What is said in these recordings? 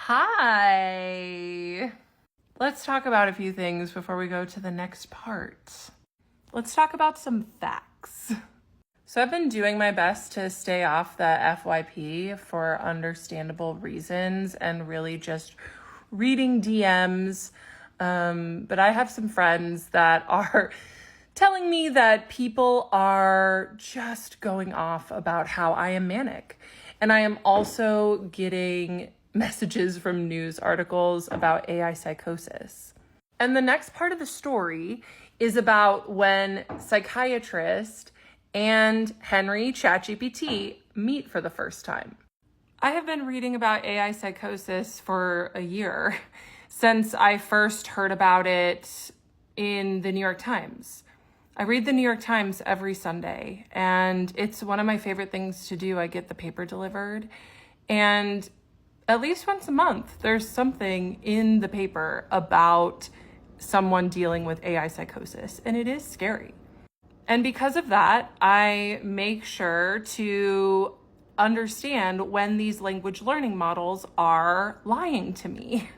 Hi. Let's talk about a few things before we go to the next part. Let's talk about some facts. So I've been doing my best to stay off the FYP for understandable reasons and really just reading DMs. But I have some friends that are telling me that people are just going off about how I am manic. And I am also getting messages from news articles about AI psychosis. And the next part of the story is about when psychiatrist and Henry ChatGPT meet for the first time. I have been reading about AI psychosis for a year since I first heard about it in the New York Times. I read the New York Times every Sunday, and it's one of my favorite things to do. I get the paper delivered, and at least once a month, there's something in the paper about someone dealing with AI psychosis, and it is scary. And because of that, I make sure to understand when these language learning models are lying to me.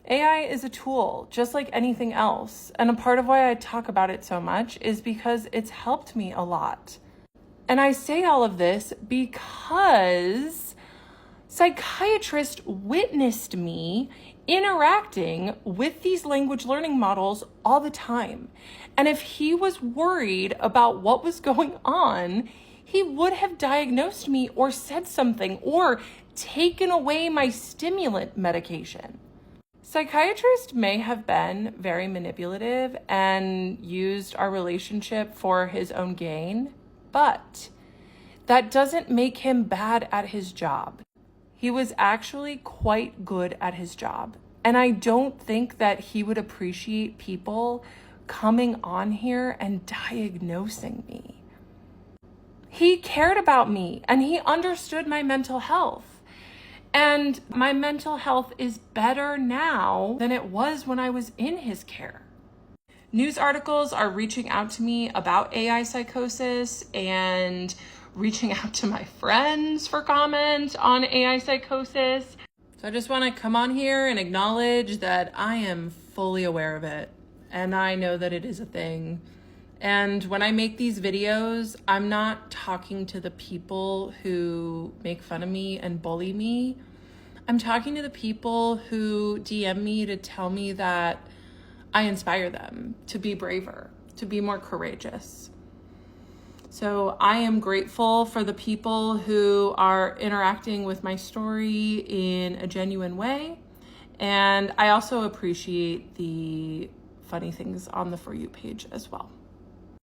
AI is a tool, just like anything else. And a part of why I talk about it so much is because it's helped me a lot. And I say all of this because psychiatrist witnessed me interacting with these language learning models all the time. And if he was worried about what was going on, he would have diagnosed me or said something or taken away my stimulant medication. Psychiatrist may have been very manipulative and used our relationship for his own gain, but that doesn't make him bad at his job. He was actually quite good at his job. And I don't think that he would appreciate people coming on here and diagnosing me. He cared about me and he understood my mental health. And my mental health is better now than it was when I was in his care. News articles are reaching out to me about AI psychosis and reaching out to my friends for comment on AI psychosis. So I just want to come on here and acknowledge that I am fully aware of it. And I know that it is a thing. And when I make these videos, I'm not talking to the people who make fun of me and bully me. I'm talking to the people who DM me to tell me that I inspire them to be braver, to be more courageous. So I am grateful for the people who are interacting with my story in a genuine way. And I also appreciate the funny things on the For You page as well.